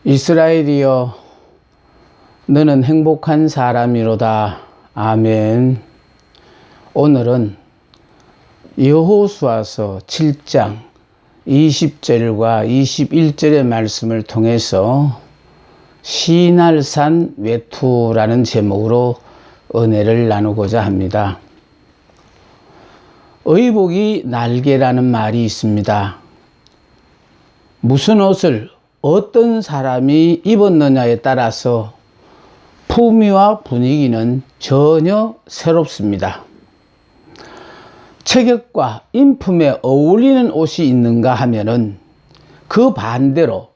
이스라엘이여, 너는 행복한 사람이로다. 아멘. 오늘은 여호수아서 7장 20절과 21절의 말씀을 통해서 시날산 외투라는 제목으로 은혜를 나누고자 합니다. 의복이 날개라는 말이 있습니다. 무슨 옷을 어떤 사람이 입었느냐에 따라서 품위와 분위기는 전혀 새롭습니다. 체격과 인품에 어울리는 옷이 있는가 하면은 그 반대로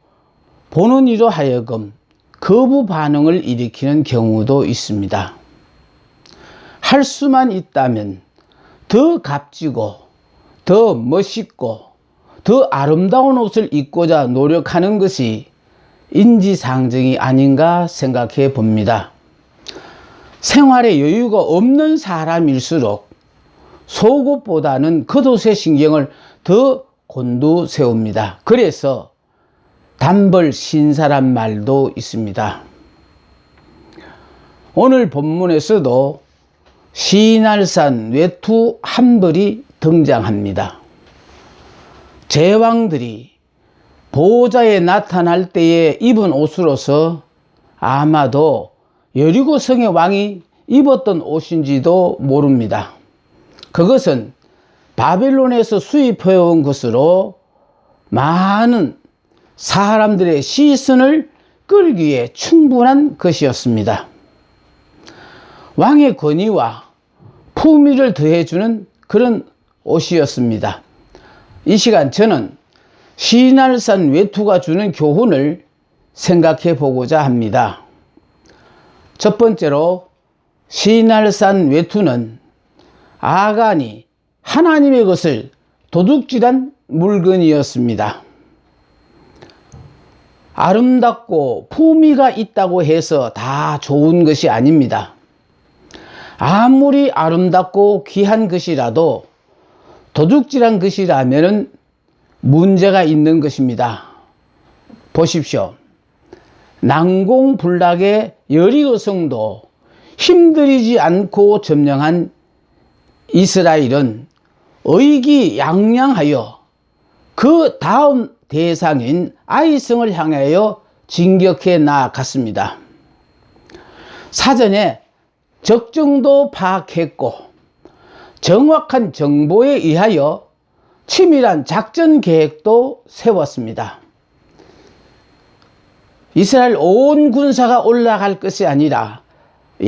보는 이로 하여금 거부 반응을 일으키는 경우도 있습니다. 할 수만 있다면 더 값지고 더 멋있고 더 아름다운 옷을 입고자 노력하는 것이 인지상정이 아닌가 생각해 봅니다. 생활에 여유가 없는 사람일수록 속옷보다는 겉옷에 신경을 더 곤두세웁니다. 그래서 단벌 신사란 말도 있습니다. 오늘 본문에서도 시날산 외투 한 벌이 등장합니다. 제왕들이 보호자에 나타날 때에 입은 옷으로서 아마도 여리고 성의 왕이 입었던 옷인지도 모릅니다. 그것은 바벨론에서 수입해온 것으로 많은 사람들의 시선을 끌기에 충분한 것이었습니다. 왕의 권위와 품위를 더해주는 그런 옷이었습니다. 이 시간 저는 시날산 외투가 주는 교훈을 생각해 보고자 합니다. 첫 번째로 시날산 외투는 아간이 하나님의 것을 도둑질한 물건이었습니다. 아름답고 품위가 있다고 해서 다 좋은 것이 아닙니다. 아무리 아름답고 귀한 것이라도 도둑질한 것이라면 문제가 있는 것입니다. 보십시오. 난공불락의 여리고성도 힘들이지 않고 점령한 이스라엘은 의기양양하여 그 다음 대상인 아이성을 향하여 진격해 나아갔습니다. 사전에 적정도 파악했고 정확한 정보에 의하여 치밀한 작전 계획도 세웠습니다. 이스라엘 온 군사가 올라갈 것이 아니라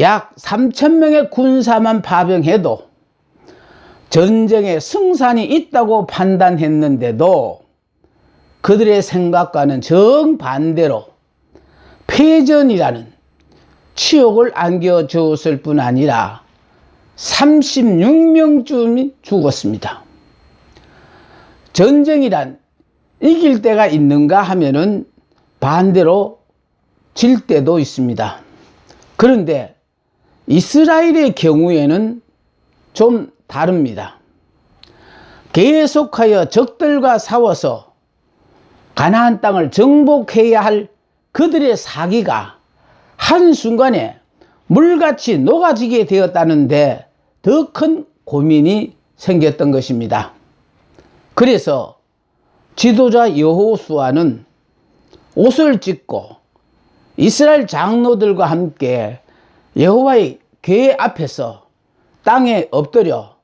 약 3,000명의 군사만 파병해도 전쟁에 승산이 있다고 판단했는데도 그들의 생각과는 정반대로 패전이라는 치욕을 안겨주었을 뿐 아니라 36명쯤이 죽었습니다. 전쟁이란 이길 때가 있는가 하면은 반대로 질 때도 있습니다. 그런데 이스라엘의 경우에는 좀 다릅니다. 계속하여 적들과 싸워서 가나안 땅을 정복해야 할 그들의 사기가 한순간에 물같이 녹아지게 되었다는데 더 큰 고민이 생겼던 것입니다. 그래서 지도자 여호수아는 옷을 찢고 이스라엘 장로들과 함께 여호와의 궤 앞에서 땅에 엎드려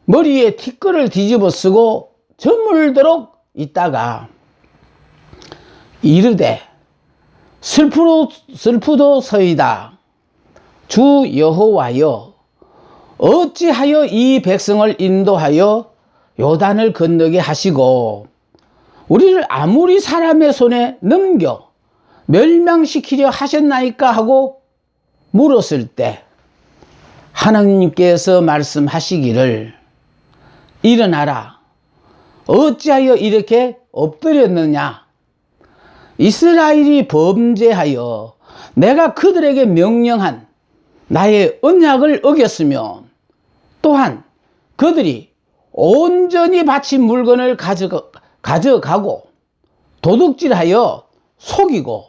머리에 티끌을 뒤집어 쓰고 저물도록 있다가 이르되 슬프도서이다. 주 여호와여, 어찌하여 이 백성을 인도하여 요단을 건너게 하시고 우리를 아무리 사람의 손에 넘겨 멸망시키려 하셨나이까 하고 물었을 때 하나님께서 말씀하시기를 일어나라. 어찌하여 이렇게 엎드렸느냐. 이스라엘이 범죄하여 내가 그들에게 명령한 나의 언약을 어겼으며 또한 그들이 온전히 바친 물건을 가져가고 도둑질하여 속이고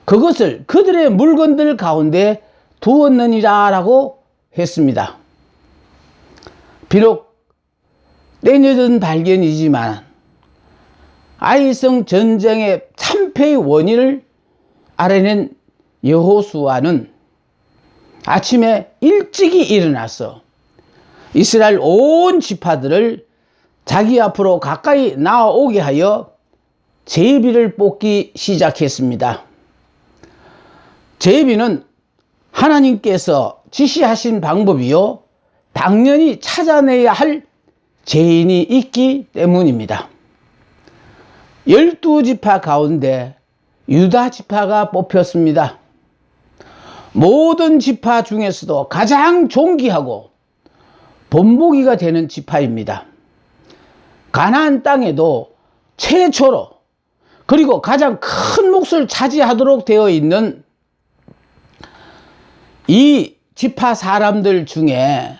그것을 그들의 물건들 가운데 두었느니라 라고 했습니다. 비록 때늦은 발견이지만 아이성 전쟁의 참패의 원인을 알아낸 여호수아는 아침에 일찍이 일어나서 이스라엘 온 지파들을 자기 앞으로 가까이 나오게 하여 제비를 뽑기 시작했습니다. 제비는 하나님께서 지시하신 방법이요, 당연히 찾아내야 할 죄인이 있기 때문입니다. 12지파 가운데 유다 지파가 뽑혔습니다. 모든 지파 중에서도 가장 존귀하고 본보기가 되는 지파입니다. 가나안 땅에도 최초로, 그리고 가장 큰 몫을 차지하도록 되어 있는 이 지파 사람들 중에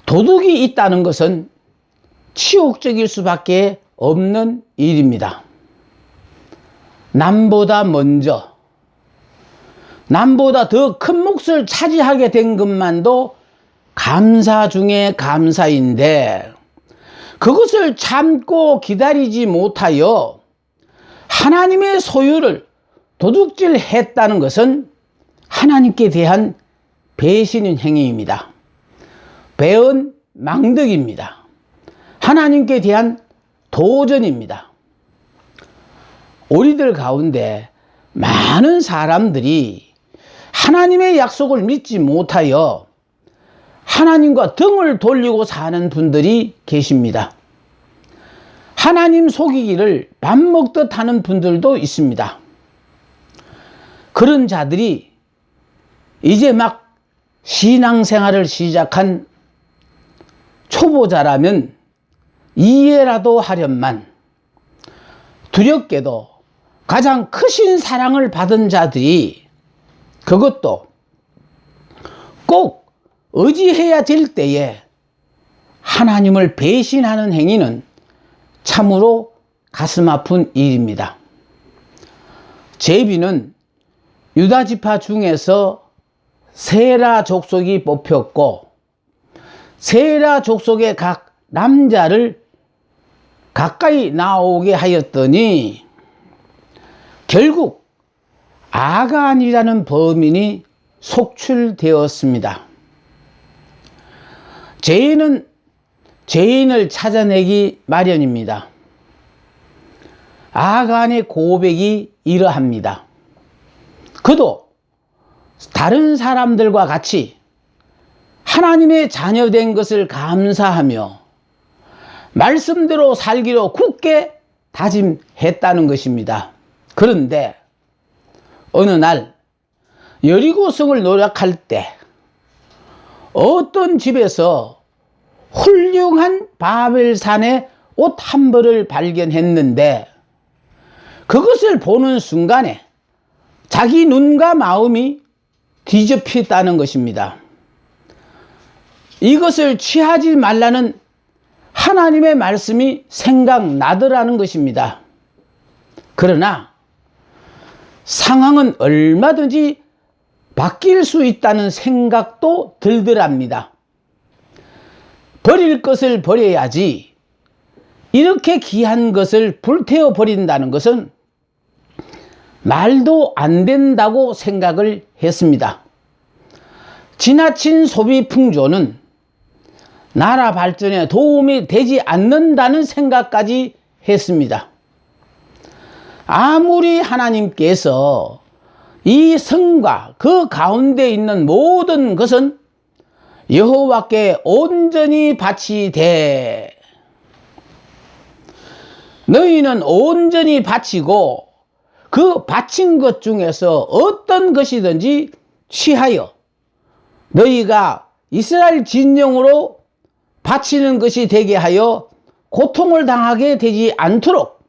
도둑이 있다는 것은 치욕적일 수밖에 없는 일입니다. 남보다 먼저, 남보다 더 큰 몫을 차지하게 된 것만도 감사 중에 감사인데, 그것을 참고 기다리지 못하여 하나님의 소유를 도둑질했다는 것은 하나님께 대한 배신인 행위입니다. 배은 망덕입니다. 하나님께 대한 도전입니다. 우리들 가운데 많은 사람들이 하나님의 약속을 믿지 못하여 하나님과 등을 돌리고 사는 분들이 계십니다. 하나님 속이기를 밥 먹듯 하는 분들도 있습니다. 그런 자들이 이제 막 신앙생활을 시작한 초보자라면 이해라도 하련만, 두렵게도 가장 크신 사랑을 받은 자들이 그것도 꼭 의지해야 될 때에 하나님을 배신하는 행위는 참으로 가슴 아픈 일입니다. 제비는 유다 지파 중에서 세라 족속이 뽑혔고, 세라 족속의 각 남자를 가까이 나오게 하였더니 결국 아간이라는 범인이 속출되었습니다. 죄인은 죄인을 찾아내기 마련입니다. 아간의 고백이 이러합니다. 그도 다른 사람들과 같이 하나님의 자녀된 것을 감사하며 말씀대로 살기로 굳게 다짐했다는 것입니다. 그런데 어느 날 여리고성을 노략할 때 어떤 집에서 훌륭한 바벨산의 옷 한 벌을 발견했는데, 그것을 보는 순간에 자기 눈과 마음이 뒤집혔다는 것입니다. 이것을 취하지 말라는 하나님의 말씀이 생각나더라는 것입니다. 그러나 상황은 얼마든지 바뀔 수 있다는 생각도 들더랍니다. 버릴 것을 버려야지 이렇게 귀한 것을 불태워 버린다는 것은 말도 안 된다고 생각을 했습니다. 지나친 소비 풍조는 나라 발전에 도움이 되지 않는다는 생각까지 했습니다. 아무리 하나님께서 이 성과 그 가운데 있는 모든 것은 여호와께 온전히 바치되, 너희는 온전히 바치고 그 바친 것 중에서 어떤 것이든지 취하여 너희가 이스라엘 진영으로 바치는 것이 되게 하여 고통을 당하게 되지 않도록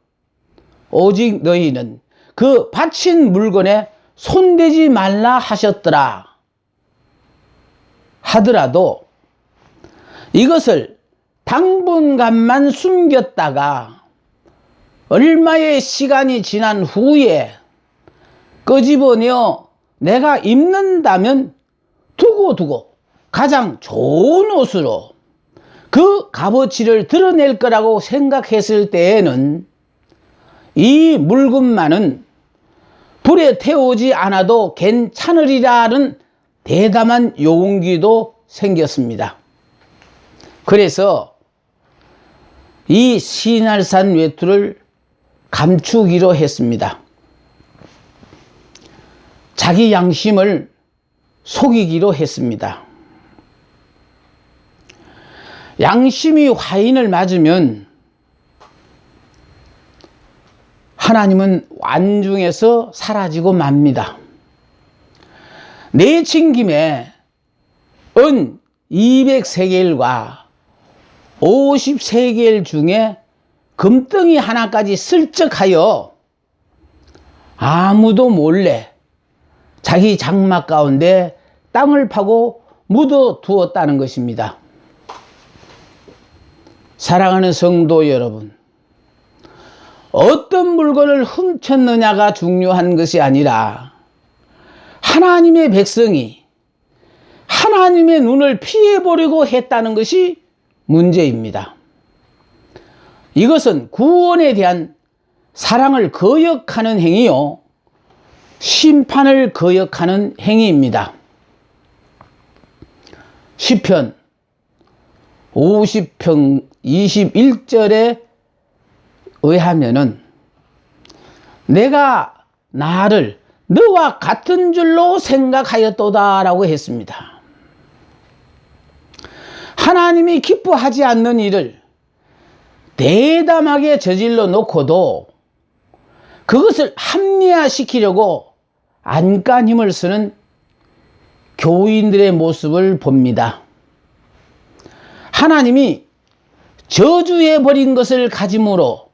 오직 너희는 그 바친 물건에 손대지 말라 하셨더라. 하더라도 이것을 당분간만 숨겼다가 얼마의 시간이 지난 후에 끄집어내어 내가 입는다면 두고두고 가장 좋은 옷으로 그 값어치를 드러낼 거라고 생각했을 때에는 이 물건만은 불에 태우지 않아도 괜찮으리라는 대담한 용기도 생겼습니다. 그래서 이 신할산 외투를 감추기로 했습니다. 자기 양심을 속이기로 했습니다. 양심이 화인을 맞으면 하나님은 완중에서 사라지고 맙니다. 내친 김에 은 200세겔과 50세겔 중에 금덩이 하나까지 슬쩍하여 아무도 몰래 자기 장막 가운데 땅을 파고 묻어 두었다는 것입니다. 사랑하는 성도 여러분, 어떤 물건을 훔쳤느냐가 중요한 것이 아니라 하나님의 백성이 하나님의 눈을 피해보려고 했다는 것이 문제입니다. 이것은 구원에 대한 사랑을 거역하는 행위요, 심판을 거역하는 행위입니다. 시편 50편 21절에 의하면은 내가 나를 너와 같은 줄로 생각하였도다 라고 했습니다. 하나님이 기뻐하지 않는 일을 대담하게 저질러 놓고도 그것을 합리화시키려고 안간 힘을 쓰는 교인들의 모습을 봅니다. 하나님이 저주해버린 것을 가짐으로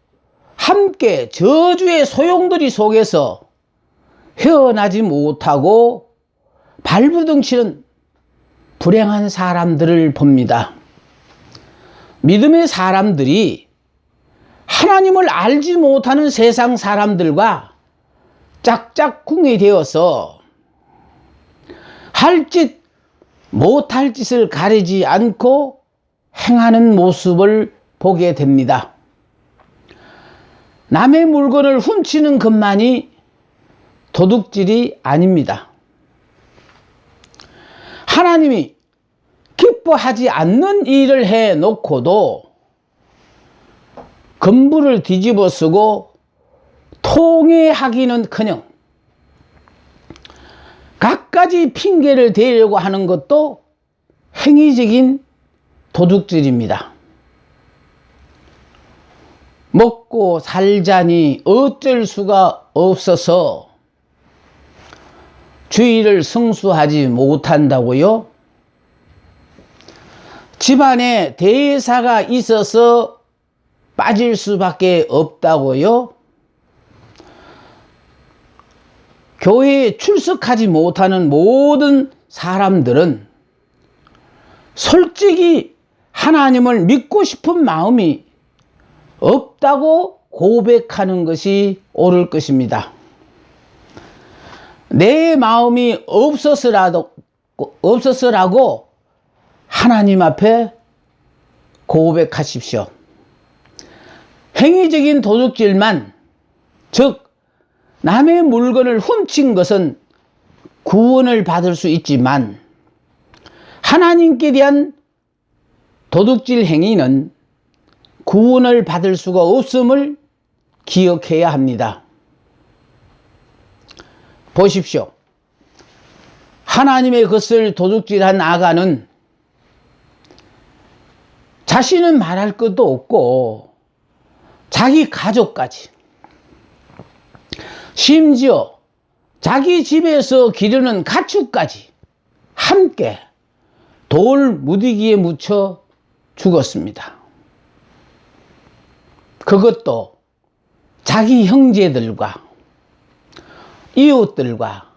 함께 저주의 소용돌이 속에서 헤어나지 못하고 발부둥치는 불행한 사람들을 봅니다. 믿음의 사람들이 하나님을 알지 못하는 세상 사람들과 짝짝꿍이 되어서 할 짓 못할 짓을 가리지 않고 행하는 모습을 보게 됩니다. 남의 물건을 훔치는 것만이 도둑질이 아닙니다. 하나님이 기뻐하지 않는 일을 해놓고도 건부를 뒤집어 쓰고 통회하기는커녕 갖가지 핑계를 대려고 하는 것도 행위적인 도둑질입니다. 먹고 살자니 어쩔 수가 없어서 주의를 성수하지 못한다고요? 집안에 대사가 있어서 빠질 수밖에 없다고요? 교회에 출석하지 못하는 모든 사람들은 솔직히 하나님을 믿고 싶은 마음이 없다고 고백하는 것이 옳을 것입니다. 내 마음이 없어서라고 하나님 앞에 고백하십시오. 행위적인 도둑질만, 즉 남의 물건을 훔친 것은 구원을 받을 수 있지만 하나님께 대한 도둑질 행위는 구원을 받을 수가 없음을 기억해야 합니다. 보십시오. 하나님의 것을 도둑질한 아간은 자신은 말할 것도 없고 자기 가족까지, 심지어 자기 집에서 기르는 가축까지 함께 돌 무디기에 묻혀 죽었습니다. 그것도 자기 형제들과 이웃들과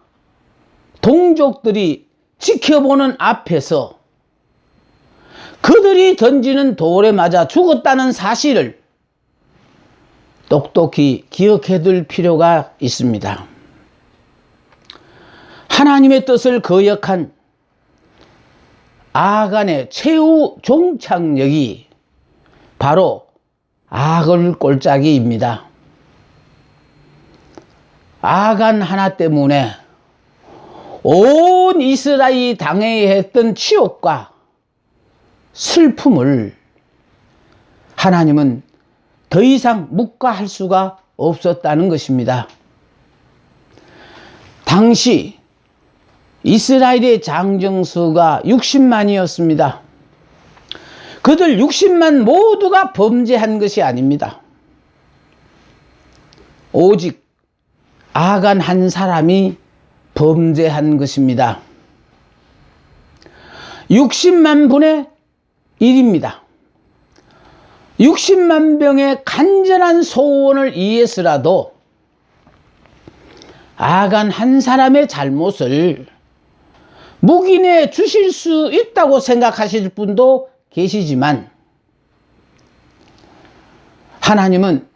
동족들이 지켜보는 앞에서 그들이 던지는 돌에 맞아 죽었다는 사실을 똑똑히 기억해 둘 필요가 있습니다. 하나님의 뜻을 거역한 아간의 최후 종착역이 바로 아걸 골짜기입니다. 아간 하나 때문에 온 이스라엘이 당해야 했던 치욕과 슬픔을 하나님은 더 이상 묵과할 수가 없었다는 것입니다. 당시 이스라엘의 장정수가 60만이었습니다. 그들 60만 모두가 범죄한 것이 아닙니다. 오직 아간 한 사람이 범죄한 것입니다. 60만 분의 1입니다. 60만 병의 간절한 소원을 위해서라도 아간 한 사람의 잘못을 묵인해 주실 수 있다고 생각하실 분도 계시지만 하나님은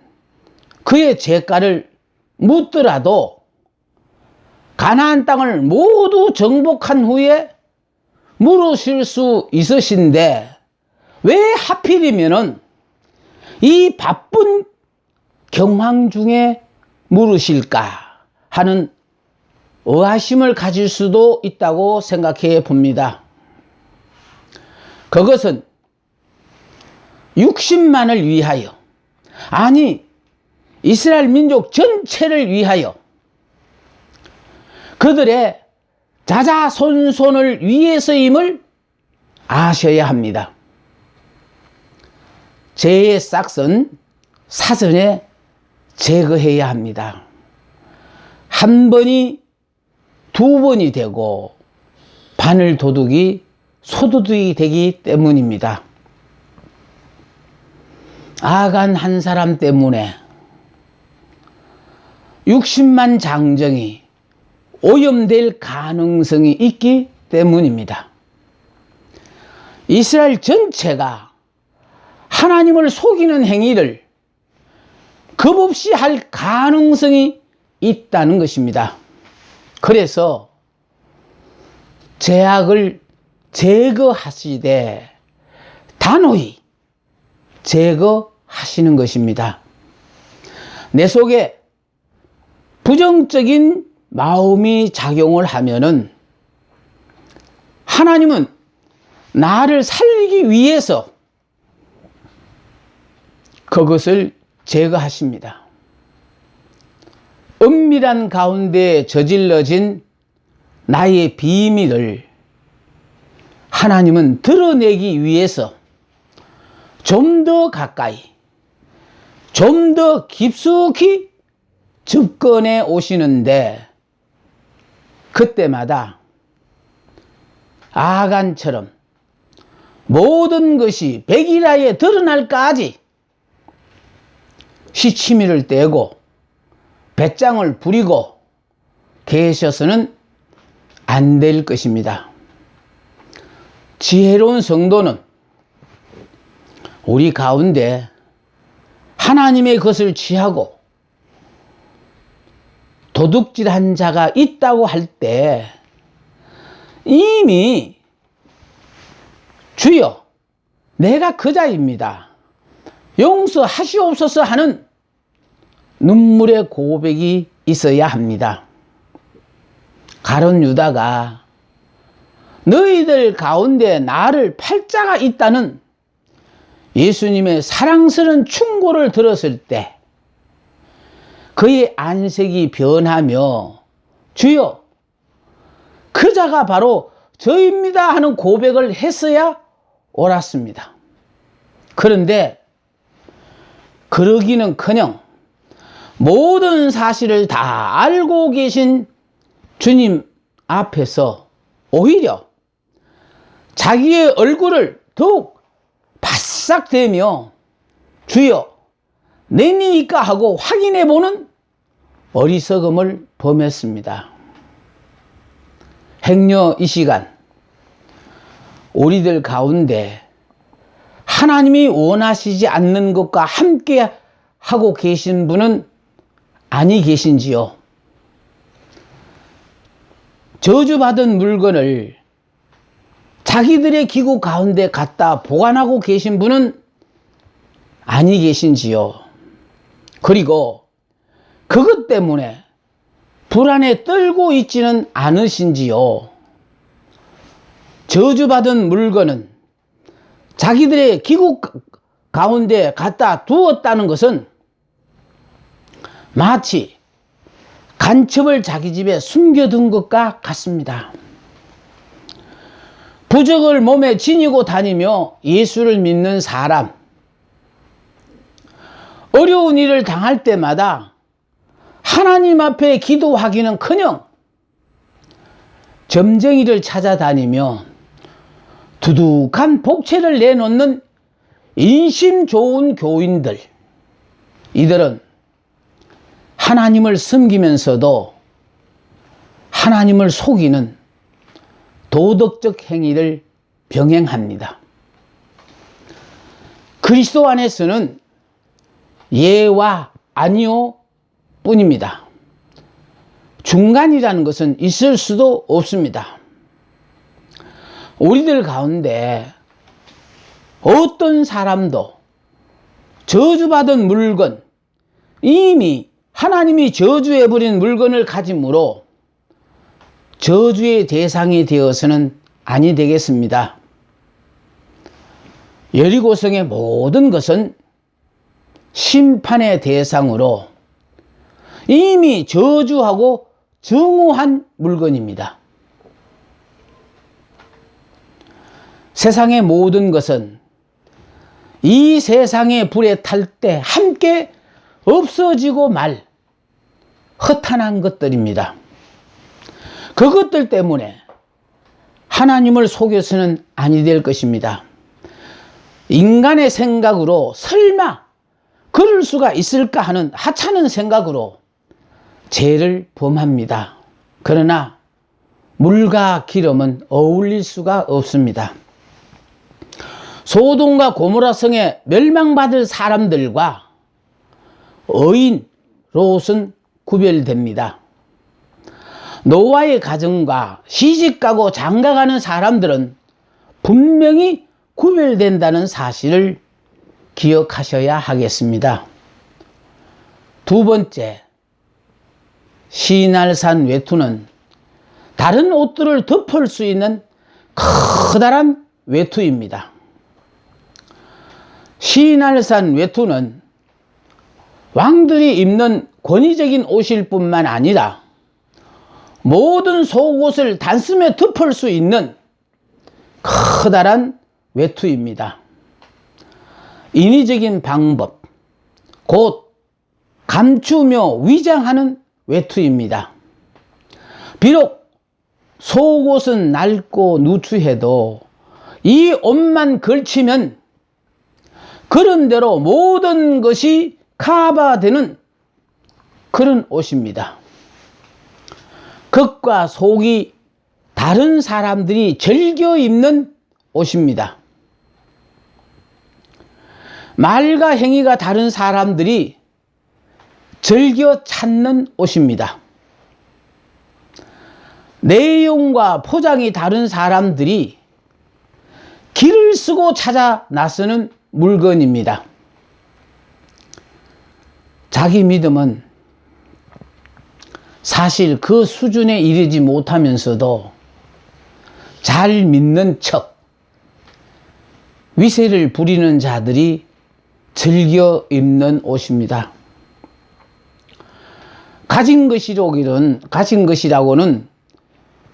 그의 죄가를 묻더라도 가나안 땅을 모두 정복한 후에 물으실 수 있으신데 왜 하필이면은 이 바쁜 경황 중에 물으실까 하는 의아심을 가질 수도 있다고 생각해 봅니다. 그것은 60만을 위하여, 아니 이스라엘 민족 전체를 위하여 그들의 자자손손을 위해서임을 아셔야 합니다. 죄의 싹은 사전에 제거해야 합니다. 한 번이 두 번이 되고 바늘 도둑이 소도둑이 되기 때문입니다. 아간 한 사람 때문에 60만 장정이 오염될 가능성이 있기 때문입니다. 이스라엘 전체가 하나님을 속이는 행위를 겁없이 할 가능성이 있다는 것입니다. 그래서 죄악을 제거하시되 단호히 제거하시는 것입니다. 내 속에 부정적인 마음이 작용을 하면은 하나님은 나를 살리기 위해서 그것을 제거하십니다. 은밀한 가운데 저질러진 나의 비밀을 하나님은 드러내기 위해서 좀 더 가까이, 좀 더 깊숙이 접근해 오시는데 그때마다 아간처럼 모든 것이 백일하에 드러날까지 시치미를 떼고 배짱을 부리고 계셔서는 안 될 것입니다. 지혜로운 성도는 우리 가운데 하나님의 것을 취하고 도둑질한 자가 있다고 할 때 이미 주여 내가 그 자입니다, 용서하시옵소서 하는 눈물의 고백이 있어야 합니다. 가룟 유다가 너희들 가운데 나를 팔 자가 있다는 예수님의 사랑스러운 충고를 들었을 때 그의 안색이 변하며 주여 그 자가 바로 저입니다 하는 고백을 했어야 옳았습니다. 그런데 그러기는커녕 모든 사실을 다 알고 계신 주님 앞에서 오히려 자기의 얼굴을 더욱 바싹 대며 주여 내니까 하고 확인해 보는 어리석음을 범했습니다. 행여 이 시간 우리들 가운데 하나님이 원하시지 않는 것과 함께 하고 계신 분은 아니 계신지요? 저주받은 물건을 자기들의 기구 가운데 갖다 보관하고 계신 분은 아니 계신지요? 그리고 그것 때문에 불안에 떨고 있지는 않으신지요? 저주받은 물건은 자기들의 기구 가운데 갖다 두었다는 것은 마치 간첩을 자기 집에 숨겨둔 것과 같습니다. 부적을 몸에 지니고 다니며 예수를 믿는 사람, 어려운 일을 당할 때마다 하나님 앞에 기도하기는커녕 점쟁이를 찾아다니며 두둑한 복채를 내놓는 인심 좋은 교인들, 이들은 하나님을 섬기면서도 하나님을 속이는 도덕적 행위를 병행합니다. 그리스도 안에서는 예와 아니요 뿐입니다. 중간이라는 것은 있을 수도 없습니다. 우리들 가운데 어떤 사람도 저주받은 물건, 이미 하나님이 저주해버린 물건을 가짐으로 저주의 대상이 되어서는 아니 되겠습니다. 여리고성의 모든 것은 심판의 대상으로 이미 저주하고 증오한 물건입니다. 세상의 모든 것은 이 세상의 불에 탈 때 함께 없어지고 말 허탄한 것들입니다. 그것들 때문에 하나님을 속여서는 아니 될 것입니다. 인간의 생각으로 설마 그럴 수가 있을까 하는 하찮은 생각으로 죄를 범합니다. 그러나 물과 기름은 어울릴 수가 없습니다. 소돔과 고모라 성에 멸망받을 사람들과 의인 롯은 구별됩니다. 노아의 가정과 시집가고 장가가는 사람들은 분명히 구별된다는 사실을 기억하셔야 하겠습니다. 두 번째, 시날산 외투는 다른 옷들을 덮을 수 있는 커다란 외투입니다. 시날산 외투는 왕들이 입는 권위적인 옷일 뿐만 아니라 모든 속옷을 단숨에 덮을 수 있는 커다란 외투입니다. 인위적인 방법, 곧 감추며 위장하는 외투입니다. 비록 속옷은 낡고 누추해도 이 옷만 걸치면 그런대로 모든 것이 커버되는 그런 옷입니다. 겉과 속이 다른 사람들이 즐겨 입는 옷입니다. 말과 행위가 다른 사람들이 즐겨 찾는 옷입니다. 내용과 포장이 다른 사람들이 길을 쓰고 찾아 나서는 물건입니다. 자기 믿음은 사실 그 수준에 이르지 못하면서도 잘 믿는 척 위세를 부리는 자들이 즐겨 입는 옷입니다. 가진 것이라고는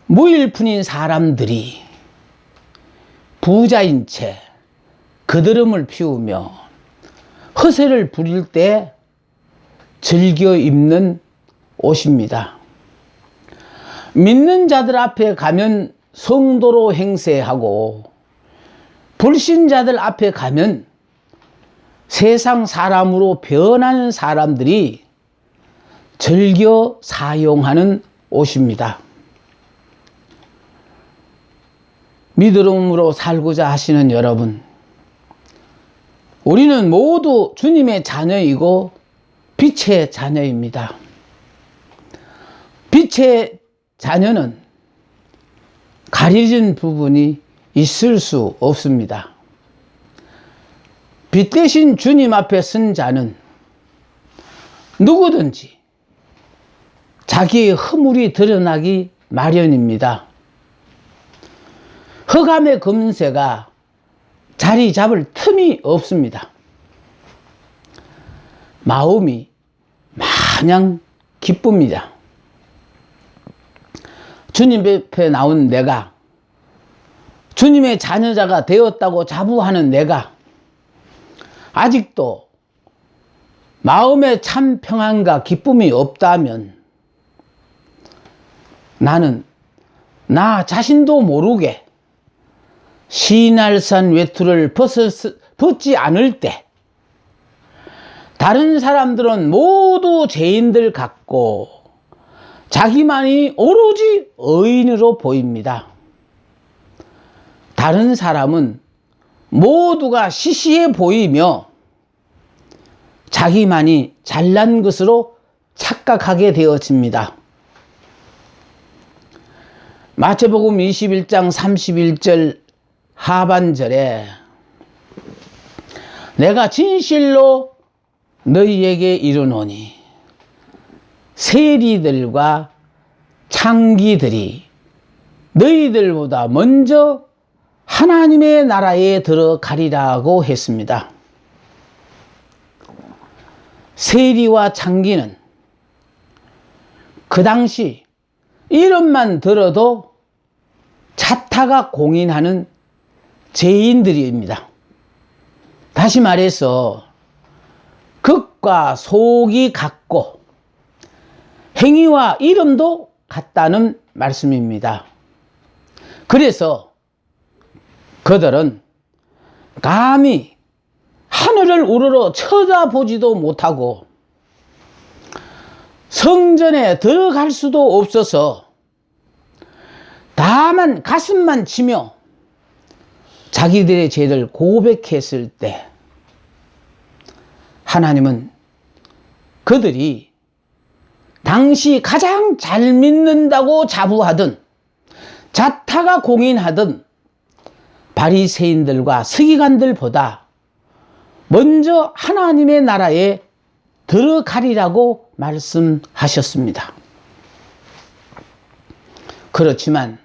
무일푼인 사람들이 부자인 채 거드름을 피우며 허세를 부릴 때 즐겨 입는 옷입니다. 믿는 자들 앞에 가면 성도로 행세하고 불신자들 앞에 가면 세상 사람으로 변하는 사람들이 즐겨 사용하는 옷입니다. 믿음으로 살고자 하시는 여러분, 우리는 모두 주님의 자녀이고 빛의 자녀입니다. 빛의 자녀는 가려진 부분이 있을 수 없습니다. 빛 대신 주님 앞에 선 자는 누구든지 자기의 허물이 드러나기 마련입니다. 흑암의 금세가 자리 잡을 틈이 없습니다. 마음이 마냥 기쁩니다. 주님 앞에 나온 내가, 주님의 자녀자가 되었다고 자부하는 내가 아직도 마음에 참 평안과 기쁨이 없다면 나는 나 자신도 모르게 시날산 외투를 벗지 않을 때 다른 사람들은 모두 죄인들 같고 자기만이 오로지 의인으로 보입니다. 다른 사람은 모두가 시시해 보이며 자기만이 잘난 것으로 착각하게 되어집니다. 마태복음 21장 31절 하반절에 내가 진실로 너희에게 이르노니 세리들과 창기들이 너희들보다 먼저 하나님의 나라에 들어가리라고 했습니다. 세리와 창기는 그 당시 이름만 들어도 자타가 공인하는 죄인들입니다. 다시 말해서 극과 속이 같고 행위와 이름도 같다는 말씀입니다. 그래서 그들은 감히 하늘을 우러러 쳐다보지도 못하고 성전에 들어갈 수도 없어서 다만 가슴만 치며 자기들의 죄를 고백했을 때 하나님은 그들이 당시 가장 잘 믿는다고 자부하던 자타가 공인하던 바리새인들과 서기관들보다 먼저 하나님의 나라에 들어가리라고 말씀하셨습니다. 그렇지만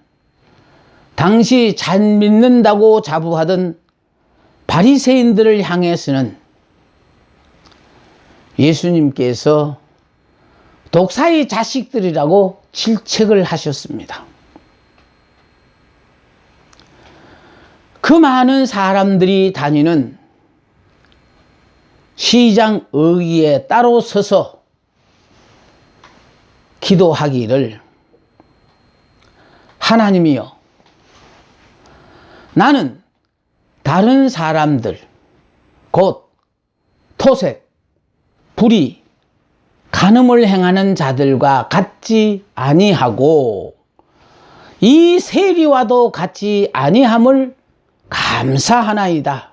당시 잘 믿는다고 자부하던 바리새인들을 향해서는 예수님께서 독사의 자식들이라고 질책을 하셨습니다. 그 많은 사람들이 다니는 시장 의기에 따로 서서 기도하기를 하나님이여 나는 다른 사람들 곧 토색, 불의, 간음을 행하는 자들과 같지 아니하고 이 세리와도 같지 아니함을 감사하나이다.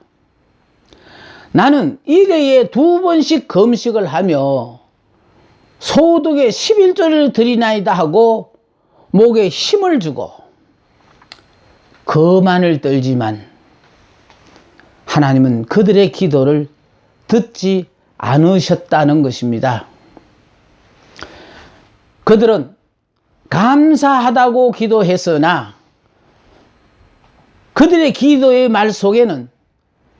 나는 일회에 2번씩 금식을 하며 소득의 11조를 드리나이다 하고 목에 힘을 주고 거만을 떨지만 하나님은 그들의 기도를 듣지 않으셨다는 것입니다. 그들은 감사하다고 기도했으나 그들의 기도의 말 속에는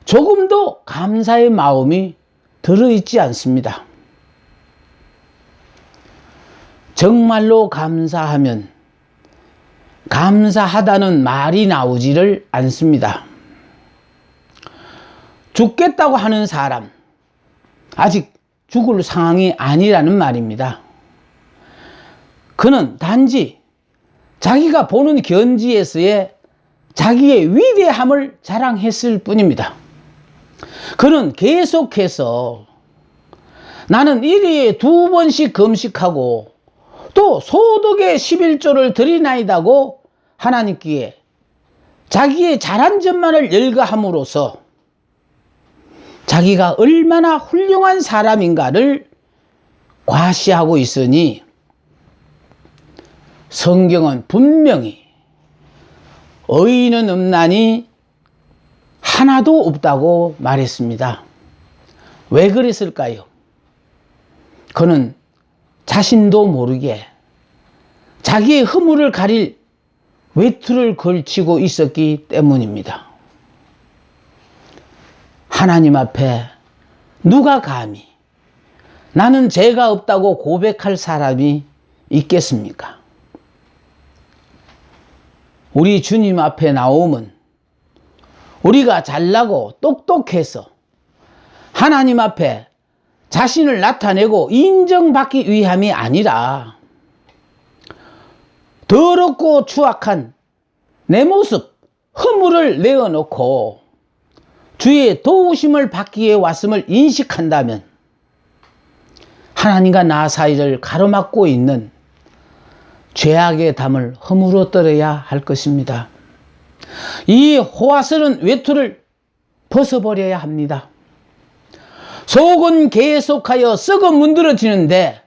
조금도 감사의 마음이 들어있지 않습니다. 정말로 감사하면 감사하다는 말이 나오지를 않습니다. 죽겠다고 하는 사람, 아직 죽을 상황이 아니라는 말입니다. 그는 단지 자기가 보는 견지에서의 자기의 위대함을 자랑했을 뿐입니다. 그는 계속해서 나는 일회에 2번씩 금식하고 또 소득의 11조를 드리나이다고 하나님께 자기의 잘한 점만을 열거함으로써 자기가 얼마나 훌륭한 사람인가를 과시하고 있으니 성경은 분명히 의인은 없나니 하나도 없다고 말했습니다. 왜 그랬을까요? 그는 자신도 모르게 자기의 허물을 가릴 외투를 걸치고 있었기 때문입니다. 하나님 앞에 누가 감히 나는 죄가 없다고 고백할 사람이 있겠습니까? 우리 주님 앞에 나오면 우리가 잘나고 똑똑해서 하나님 앞에 자신을 나타내고 인정받기 위함이 아니라 더럽고 추악한 내 모습, 허물을 내어놓고 주의 도우심을 받기 위해 왔음을 인식한다면 하나님과 나 사이를 가로막고 있는 죄악의 담을 허물어 떨어야 할 것입니다. 이 호화스러운 외투를 벗어버려야 합니다. 속은 개에 속하여 썩어 문드러지는데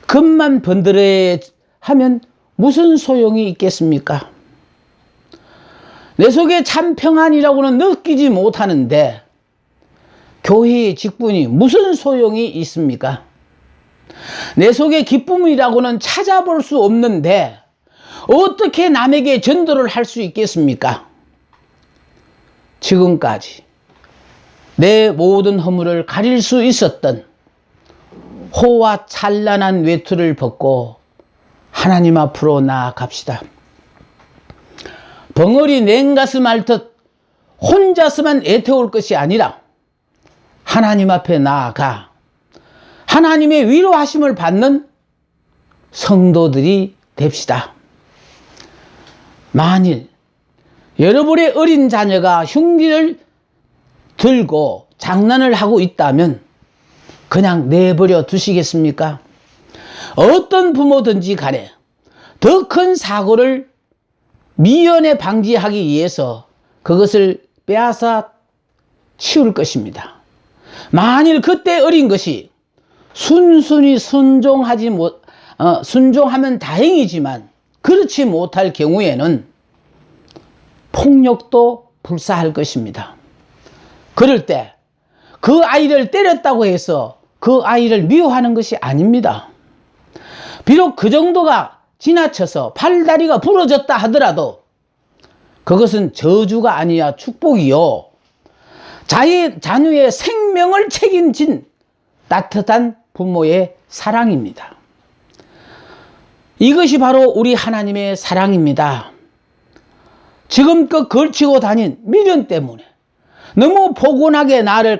겉만 번들어야 하면 무슨 소용이 있겠습니까? 내 속에 참 평안이라고는 느끼지 못하는데 교회의 직분이 무슨 소용이 있습니까? 내 속에 기쁨이라고는 찾아볼 수 없는데 어떻게 남에게 전도를 할 수 있겠습니까? 지금까지 내 모든 허물을 가릴 수 있었던 호와 찬란한 외투를 벗고 하나님 앞으로 나아갑시다. 벙어리 냉가슴 앓듯 혼자서만 애태울 것이 아니라 하나님 앞에 나아가 하나님의 위로하심을 받는 성도들이 됩시다. 만일 여러분의 어린 자녀가 흉기를 들고 장난을 하고 있다면 그냥 내버려 두시겠습니까? 어떤 부모든지 간에 더 큰 사고를 미연에 방지하기 위해서 그것을 빼앗아 치울 것입니다. 만일 그때 어린 것이 순순히 순종하면 다행이지만 그렇지 못할 경우에는 폭력도 불사할 것입니다. 그럴 때 그 아이를 때렸다고 해서 그 아이를 미워하는 것이 아닙니다. 비록 그 정도가 지나쳐서 팔다리가 부러졌다 하더라도 그것은 저주가 아니야 축복이요. 자녀의 생명을 책임진 따뜻한 부모의 사랑입니다. 이것이 바로 우리 하나님의 사랑입니다. 지금껏 걸치고 다닌 미련 때문에 너무 포근하게 나를